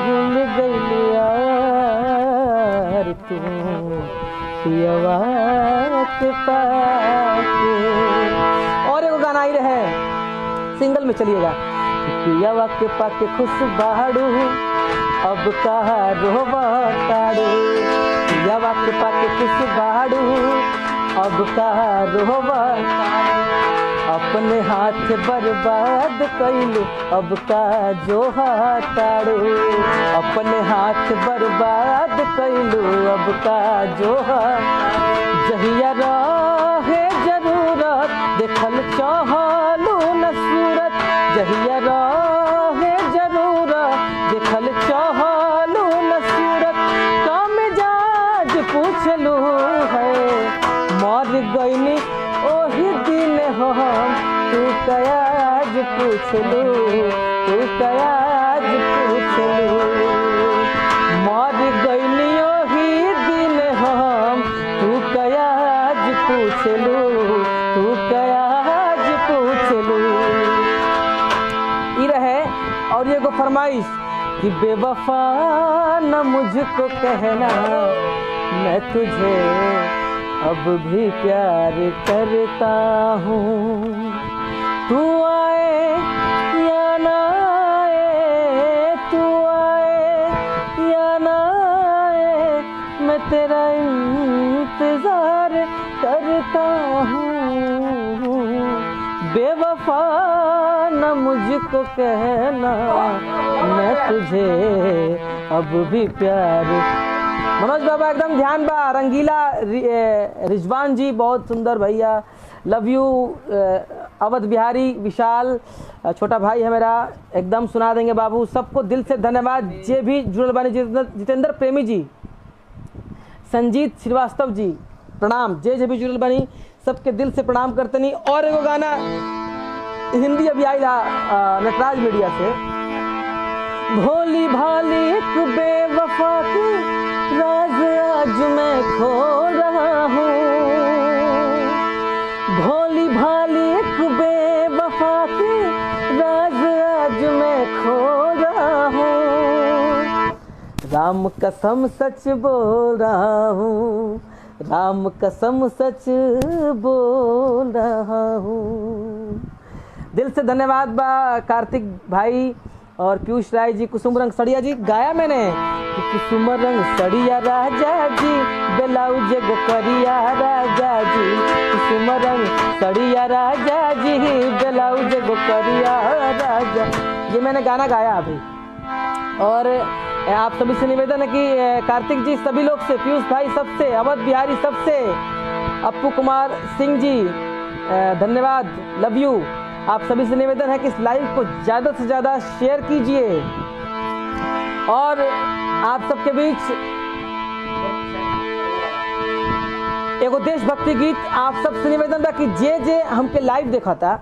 भूल गइलू यार तू पियवा के पाके। और एगो गाना ही रहे, सिंगल में चलिएगा। पियावा के पाके खुश बाड़ू अब कहा रोवा ताड़ू, पियावा के पाके खुश बाड़ू अब कहा रोवा ताड़ू, अपने हाथ बर्बाद कैलू अब का जो ताड़ू, अपने हाथ बर्बाद कैलू अब का जो जहिया रहे जरूरत देखल चाहलू न सूरत, जहिया रहे जरूरत देखल चाहलू न सूरत, काम जाज पूछलू है मर गईनी ओही दिन हो हम, तू कयाज पूछलू, तू कयाज पूछलू, मर गईनी ओही दिन हम, तू कयाज पूछलू, तू कयाज पूछलू। ये रहे। और ये को फरमाइश कि बेवफा न मुझको कहना मैं तुझे अब भी प्यार करता हूँ, तू आए या ना आए, तू आए या ना आए, मैं तेरा इंतजार करता हूँ, बेवफा न मुझको कहना मैं तुझे अब भी प्यार। मनोज बाबा एकदम ध्यान बा, रंगीला रिजवान जी बहुत सुंदर भैया, लव यू। अवध बिहारी विशाल छोटा भाई है मेरा, एकदम सुना देंगे बाबू। सबको दिल से धन्यवाद। जे भी जुड़ल बानी, जितेंद्र प्रेमी जी, संजीत श्रीवास्तव जी प्रणाम। जे भी जुड़ल बानी सबके दिल से प्रणाम करते नहीं। और एगो गाना हिंदी अभी आई था नटराज मीडिया से, भोली भाली एक बेवफा की राज आज मैं खो रहा हूँ, भोली भाली एक बेवफा की राज आज मैं खो रहा हूँ, राम कसम सच बोल रहा हूँ, राम कसम सच बोल रहा हूँ। दिल से धन्यवाद बा कार्तिक भाई और पीयूष राय जी। कुसुम रंग सड़िया जी गाया मैंने, कुसुम रंग सड़िया राजा जी ब्लाउज गो करिया राजा जी, कुसुम रंग सड़िया राजा जी ब्लाउज गो करिया राजा, ये मैंने गाना गाया अभी। और आप सभी से निवेदन है कि कार्तिक जी सभी लोग से, पीयूष भाई सबसे, अवध बिहारी सबसे, अप्पू कुमार सिंह जी धन्यवाद, लव यू। आप सभी से निवेदन है कि इस लाइव को ज़्यादा से ज़्यादा शेयर कीजिए। और आप सबके बीच एगो देशभक्ति गीत आप सबसे निवेदन था कि जे हमके लाइव देखा था,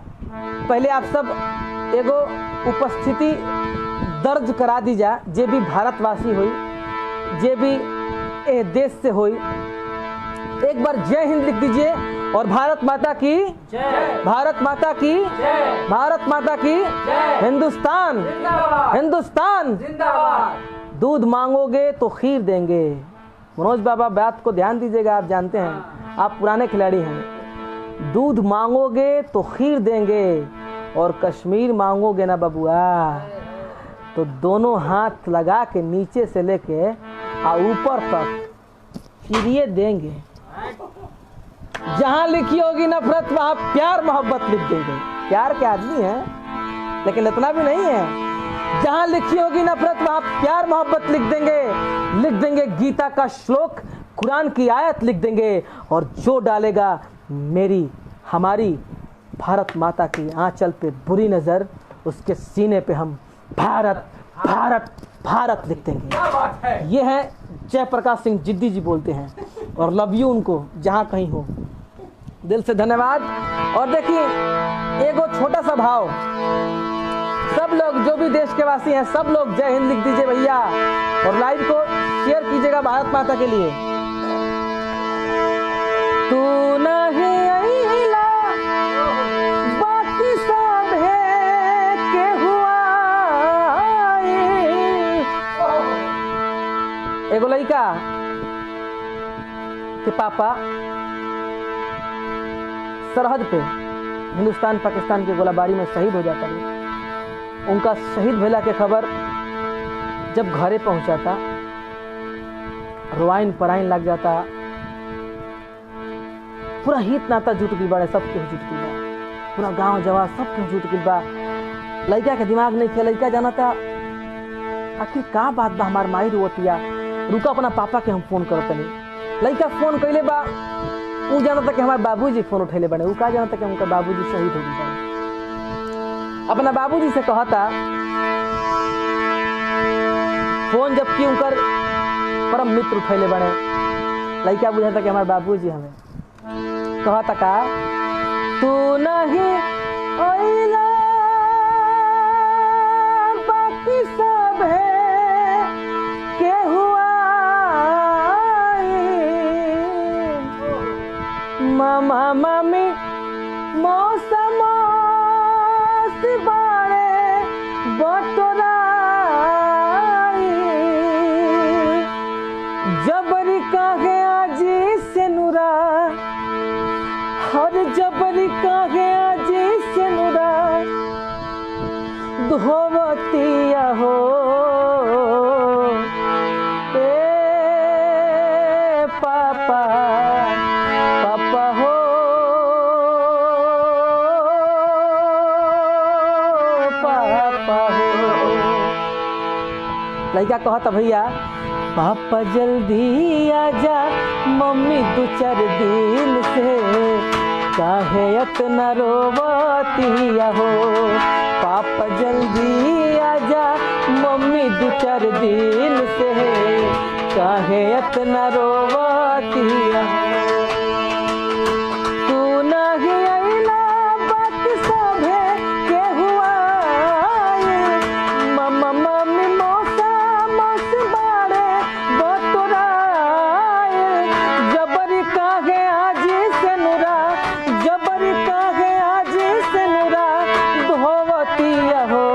पहले आप सब एगो उपस्थिति दर्ज करा दीजा। जे भी भारतवासी हुई, जे भी देश से हुई, एक बार जय हिंद लिख दीजिए। और भारत माता की जय, भारत माता की जय, भारत माता की जय, हिंदुस्तान हिंदुस्तान जिंदाबाद। दूध मांगोगे तो खीर देंगे। मनोज बाबा बात को ध्यान दीजिएगा, आप जानते हैं, आप पुराने खिलाड़ी हैं। दूध मांगोगे तो खीर देंगे, और कश्मीर मांगोगे ना बबुआ तो दोनों हाथ लगा के नीचे से लेके ऊपर तक फिरिए देंगे। जहां लिखी होगी नफरत वहां प्यार मोहब्बत लिख देंगे। प्यार के आदमी है लेकिन इतना भी नहीं है। जहां लिखी होगी नफरत वहां प्यार मोहब्बत लिख देंगे गीता का श्लोक, कुरान की आयत लिख देंगे। और जो डालेगा मेरी हमारी भारत माता की आंचल पे बुरी नजर, उसके सीने पे हम भारत भारत भारत लिख देंगे। ये है जयप्रकाश सिंह जिद्दी जी बोलते हैं, और लव यू उनको जहां कहीं हो। दिल से धन्यवाद। और देखिए एगो छोटा सा भाव, सब लोग जो भी देश के वासी हैं सब लोग जय हिंद लिख दीजिए भैया, और लाइव को शेयर कीजिएगा भारत माता के लिए। तू नहीं अइला बाकी सब है के हुआ। एगो लड़का के पापा सरहद पे हिंदुस्तान पाकिस्तान के गोलाबारी में शहीद हो जाता है। उनका शहीद भेला के खबर जब घरे पहुंचाता, रोआइन पराइन लग जाता, पूरा हित नाता जुट गई बड़े, सब केहू जुट गई बा, पूरा गांव जवान सब केहू जुट गई बा। लड़का के दिमाग नहीं थे, लड़का जाना था आखिर का बात बा, हमार माई रोतिया, रुका अपना पापा के हम फोन करत नहीं। लड़का फोन कैले बा, उ जाना था कि हमारे बाबूजी फोन उठैले बने, उ का जाना था कि उनका बाबूजी शहीद हो गए। अपना बाबूजी से कहता फोन, जबकि उनकर परम मित्र उठैले बने। लड़का बुझाता कि हमारे बाबूजी हमें कहता का तू नहीं ओइला बाकी सब है के हुआ मामा मामी मौसम बाड़े बटोराई जबरी काहे आजी से नुरा, हर जबरी काहे आजी से नुरा धोवतिया हो ए पापा पापा हो लड़का कहता भैया पापा जल्दी आजा, मम्मी दो चार दिन से काहे इतना रोवतिया हो। पापा जल्दी आजा, मम्मी दो चार दिन से काहे इतना रोवतिया हो। तू नहीं आइला बात सब है के हुआ मम्मा मम्मी जबरी काहे आजी से नुरा, जबरी काहे आजी से नुरा धोवतिया हो,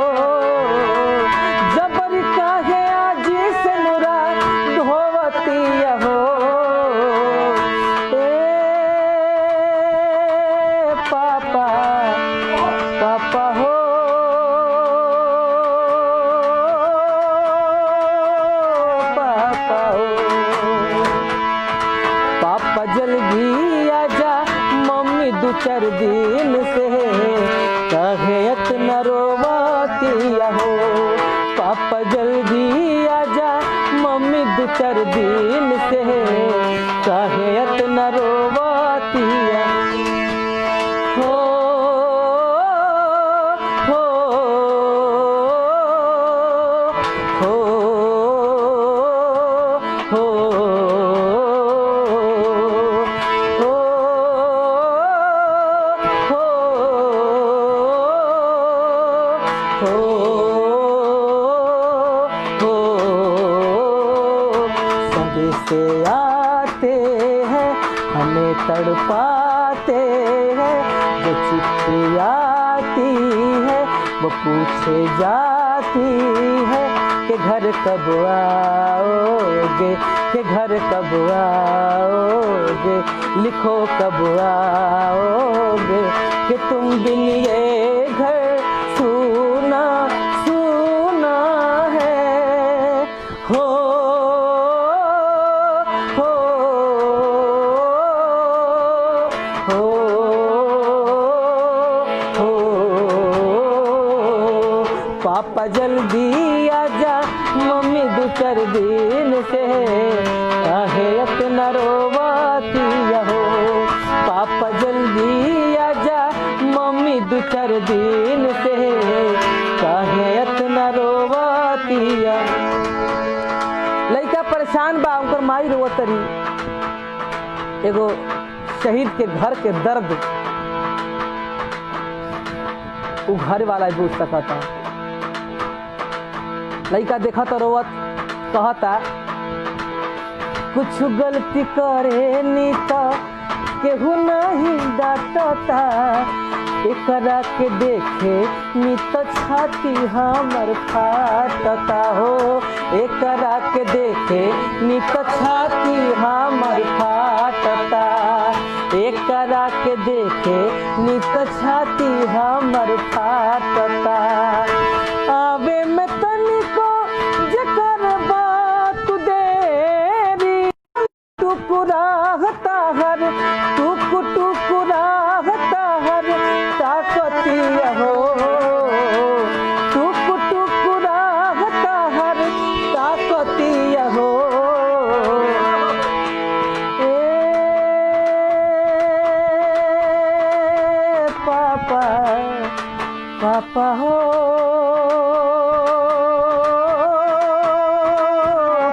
जबरी काहे आजी से नुरा धोवतिया हो ए पापा पापा हो पापा हो। पापा जल्दी आजा, मम्मी दो चार दिन से काहे इतना रोवतिया हो। पापा जल्दी आजा, मम्मी दो चार दिन से काहे इतना रोवतिया हो हो हो से आते हैं हमें तड़पाते हैं, जो चिट्ठी आती है वो पूछे जाती है कि घर कब आओगे, कि घर कब आओगे, लिखो कब आओगे, कि तुम बिन ये घर सूना सूना है हो पापा जल्दी आजा, मम्मी दो चार दिन से काहे इतना रोवतिया हो। पापा जल्दी आजा, मम्मी दो चार दिन से काहे इतना रोवतिया। लड़का परेशान बा, उनकर माई रोवतरी। एगो शहीद के घर के दर्द वो घर वाला बुझ सकता। लड़का देखा तो रोवत कहता कुछ गलती करे नी तो केहू नहीं डांटता, एकरा के देखे नी तो छाती हमर फाटता हो, एकरा के देखे नी तो छाती हमर फाटता, एकरा के देखे देखे नित छाती हमर फाटता आवे में तनिको जकर बात देरी टुकुराहता हर टुकुराहता हर ताकतिया हो टुकुराहता हर ताकतिया हो पापा हो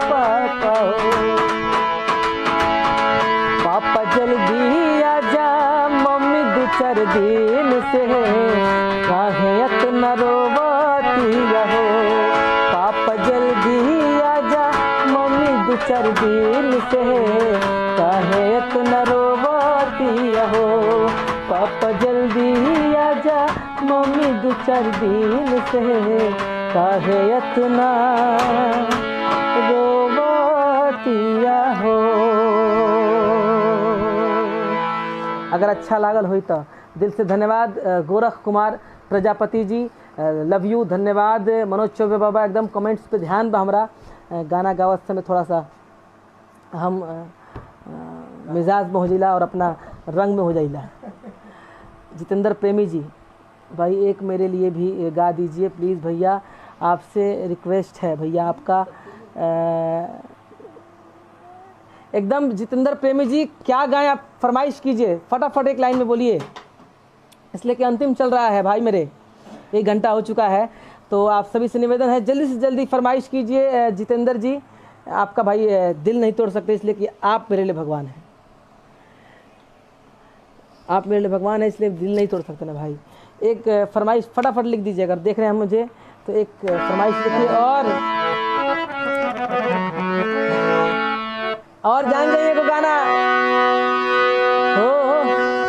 पापा हो पापा जल्दी आजा मम्मी दो चार दिन से काहे इतना रोवती हो पापा जल्दी आजा मम्मी दो चार दिन से काहे इतना रोवती हो पापा जल्दी आजा मम्मी दो चार दिन से काहे इतना रोवतिया हो। अगर अच्छा लागल होई तो दिल से धन्यवाद गोरख कुमार प्रजापति जी, लव यू, धन्यवाद मनोज चौबे बाबा। एकदम कमेंट्स पे ध्यान बा हमरा, गाना गावत समय थोड़ा सा हम मिजाज में हो जाइला और अपना रंग में हो जाइला। जितेंद्र प्रेमी जी, भाई एक मेरे लिए भी गा दीजिए प्लीज़ भैया, आपसे रिक्वेस्ट है भैया आपका। एकदम जितेंद्र प्रेमी जी क्या गाएं आप फरमाइश कीजिए, फटाफट एक लाइन में बोलिए, इसलिए कि अंतिम चल रहा है भाई मेरे, 1 घंटा हो चुका है। तो आप सभी से निवेदन है जल्दी से जल्दी फरमाइश कीजिए जितेंद्र जी। आपका भाई दिल नहीं तोड़ सकते, इसलिए कि आप मेरे लिए भगवान हैं, आप मेरे लिए भगवान है, इसलिए दिल नहीं तोड़ सकते ना भाई। एक फरमाइश फटाफट लिख दीजिए, अगर देख रहे हैं मुझे तो एक फरमाइश लिखिए। और जान जाइए को गाना हो,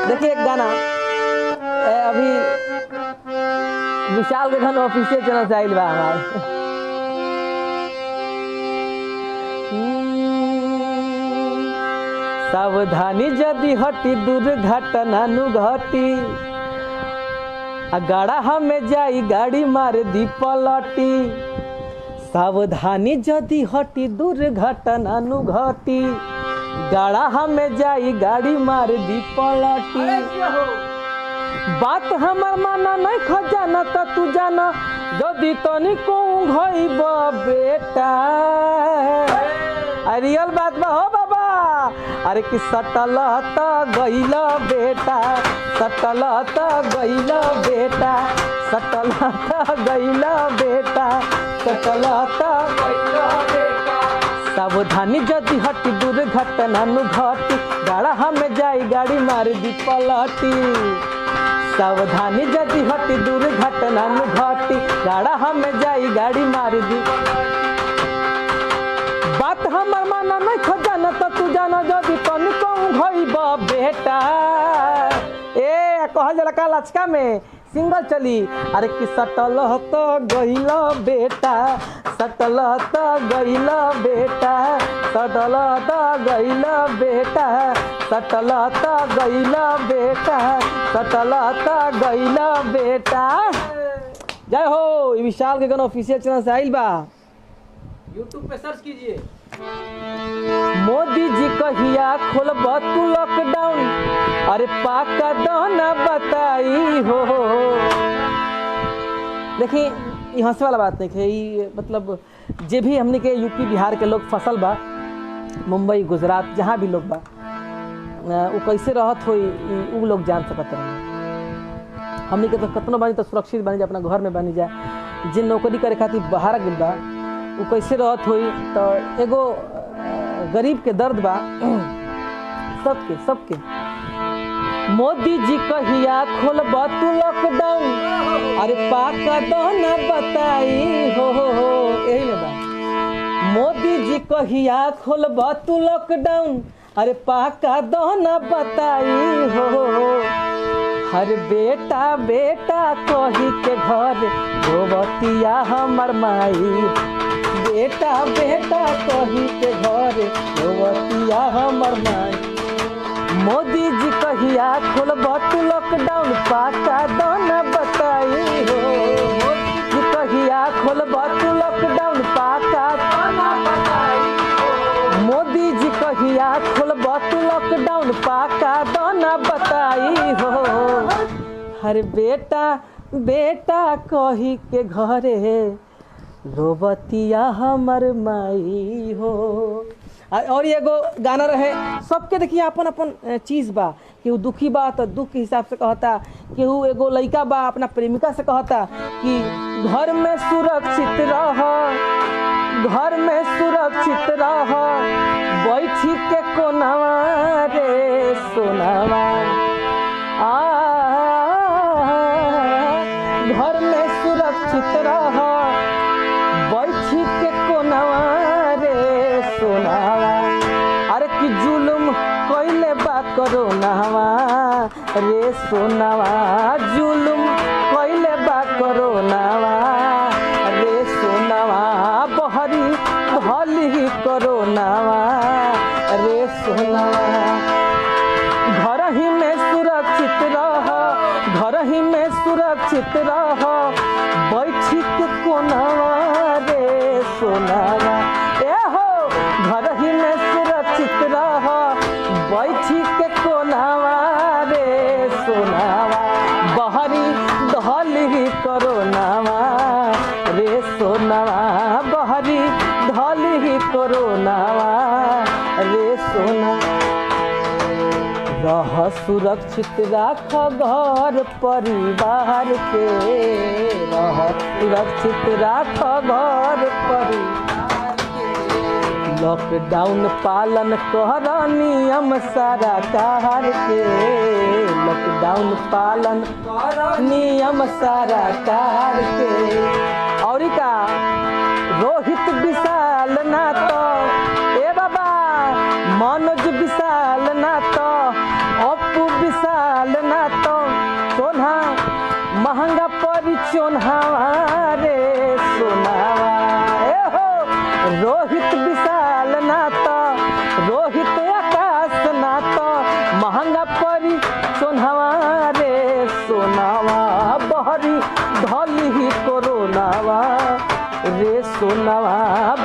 देखिए एक गाना अभी विशाल के घन ऑफिसियल चैनल से आइल बा हमारे। सावधानी जदि हटी दुर्घटना नु घटी, गाड़ा हमें जाई गाड़ी मार दी पलटी। सावधानी जदि हटी दुर्घटना नु घटी, गाड़ा हमें जाई गाड़ी मार दी पलटी। बात हमर माना नहीं खजाना तो तू जाना, जदि तनिको घइब बेटा। रियल बात बा हो बाबा, अरे कि सटल त गइल बेटा, सटल त गइल बेटा, सटल त गइल बेटा, सटल त गइल बेटा। सावधानी जदि हटी दुर्घटना नु घटी, गाड़ा हमें जाई गाड़ी मार दी पलटी। सावधानी जदि हटी दुर्घटना नु घटी, गाड़ा हमें जाई गाड़ी मार दी। बात हमर माना नहीं खजाना तो तू जाना, जदि तनिको घइब बेटा। ए कहल जला का लचका में सिंगल चली, अरे कि सटल त गइल बेटा, सटल त गइल बेटा, सटल त गइल बेटा, सटल त गइल बेटा, सटल त गइल बेटा। जय हो। विशाल के गाना ऑफिशियल चैनल से आइल बा, यूट्यूब पे सर्च कीजिए। मोदी जी कहिया खोलब तू लॉकडाउन, अरे पाका दाना बताई हो। देखिए ये हंसे वाला बात नहीं है, ये मतलब जे भी हमने के यूपी बिहार के लोग फसल बा, मुंबई गुजरात जहाँ भी लोग बा, वो कैसे रहत हो वो लोग जान सकते हैं। हमने के तो कतनो बनी तो सुरक्षित बनी जा, अपना घर में बनी जा। जिन नौकरी करे खातिर बाहर गिल बा वो कैसे रहत हुई, तो एगो गरीब के दर्द बा सबके सबके। मोदी जी कहिया खोलब तू लॉकडाउन, अरे पाका दाना बताई हो। यही में बा, मोदी जी कहिया खोलब तू लॉकडाउन, अरे पाका दाना बताई हो। हर बेटा बेटा कही के घर रोवतिया हमर माई, बेटा बेटा कही के घर रोवतिया हमर माई। मोदी जी कहिया खोलबा तू लॉकडाउन पाका दाना बताई हो। मोदी जी कहिया खोलबा तू लॉकडाउन पाका दाना बताई हो। मोदी जी कहिया खोलबा तू लॉकडाउन पाका दाना बताई हो। हर बेटा बेटा कही के घरे रोबतिया हमर माई हो। और एगो गाना रहे, सबके देखिए अपन अपन चीज़ बा, केहू दुखी बा तो दुख के हिसाब से कहता, केहू एगो लड़का बा अपना प्रेमिका से कहता कि घर में सुरक्षित रह, घर में सुरक्षित रह, बैठी के कोनावा रे सोनावा। घर में सुरक्षित रह, बैठी के कोनावा रे सोनावा। अरे कि जुलुम कइले बा कोरोनावा रे सोनावा, जुलुम कइले बा कोरोनावा रे सोनावा। बहरी भली कोरोनावा रे सोनावा। घर ही में सुरक्षित रह, घर ही में सुरक्षित रह, बैठी के कोनावा रे सोनावा। ए हो घर ही में सुरक्षित रह, बैठी के कोनावा रे सोनावा। बहरी धली कोरोनावा रे सोनावा, बहरी धली कोरोनावा रे सोनावा। रह सुरक्षित राख घर परिवार के, रह सुरक्षित राख घर परिवार के। लॉकडाउन पालन कर नियम सारा कार के, लॉकडाउन पालन कर नियम सारा कार के। और का रोहित विशाल ना तो ए बाबा, मनोज विशाल ना तो, अपू विशाल ना तो, सोना महंगा परी चोन्हावा रे सोनावा। ए हो रोहित विशाल ना तो, रोहित आकाश ना तो, महंगा परी चोन्हावा रे सोनावा। बहरी धली कोरोनावा रे सोनावा,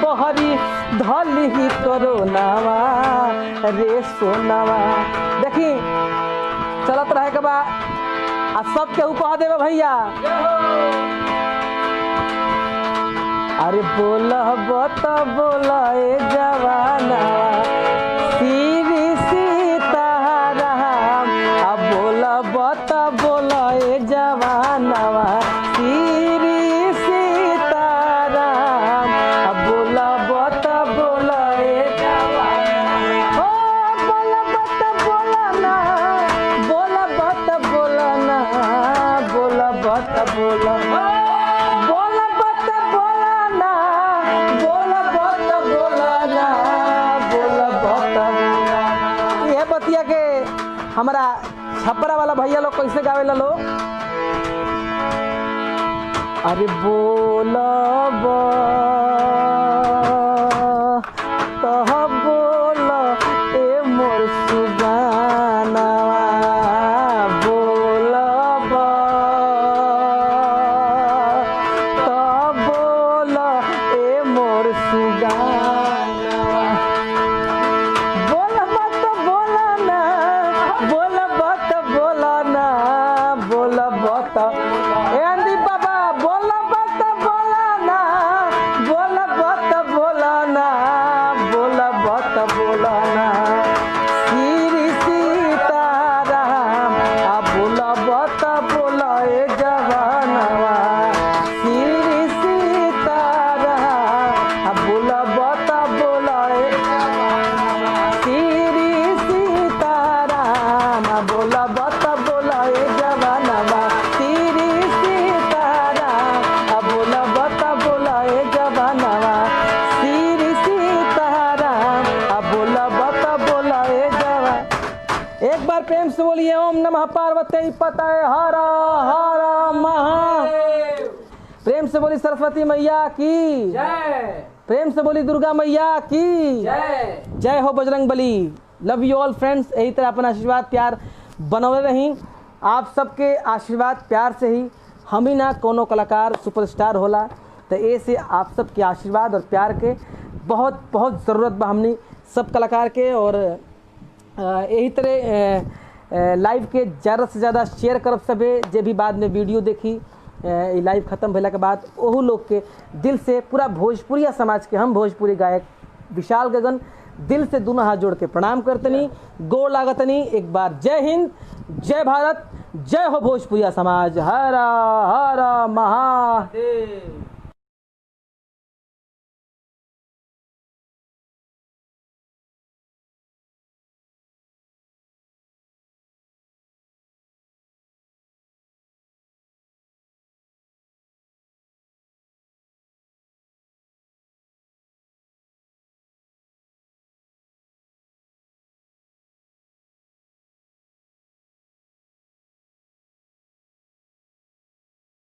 बहरी धली कोरोनावा रे सोनावा। देखी चलत रहे के बा आ सब केहू कह देवे भैया। अरे बोला बत बोला ए जवाना श्री सीताराम, आ बोला बत बोला ए जवानवा श्री सीताराम, आ बोला बत बोला ए जवान। हो बोला बत बोला ना, बोला बत बोला ना, बोला बत बोला, बोला बत बोला ना, बोला बत बोला ना, बोला बत बोला। ये बतिया के हमारा छपरा वाला भैया लोग कैसे गावेला लो। अरे बोलब तह बोल ए मोर सुगानवा, बोलब तह बोल ए मोर सुगानवा। बोलब त बोला ना, बोलब त बोला ना, बोलब त ए अंदी बाबा, बोलब त बोला ना, बोलब त बोला ना, बोलब त बोला ना श्री सीताराम, आ बोलब त बोला ए जवानवा श्री सीताराम, आ बोलब त बोला ए श्री सीताराम, आ बोलब त बोला ए जवानवा श्री सीताराम, आ बोलब त बोला ए जवानवा श्री सीताराम, आ बोलब त बोला ए जवान। एक बार प्रेम से बोलिए ओम नमः पार्वती पतये हर हर महादेव। प्रेम से बोली सरस्वती मैया की जय, प्रेम से बोली दुर्गा मैया की जय। जय हो Bajrang Bali. Love you all friends. यही तरह अपना आशीर्वाद प्यार बनौले रही। आप सबके आशीर्वाद प्यार से ही हम ही ना कोनो कलाकार सुपरस्टार होला। तो ऐसे आप सबके आशीर्वाद और प्यार के बहुत बहुत ज़रूरत बा हमनी सब कलाकार के। और यही तरह लाइव के ज़्यादा से ज़्यादा शेयर करब सबे, जे भी बाद में वीडियो देखी लाइव ख़त्म भेला के बाद ओहू लोग के दिल से पूरा भोजपुरिया समाज के हम भोजपुरी गायक विशाल गगन दिल से दोनों हाथ जोड़ के प्रणाम करतनी, गोड़ लागतनी। एक बार जय हिंद, जय भारत, जय हो भोजपुरिया समाज। हर हर महादेव।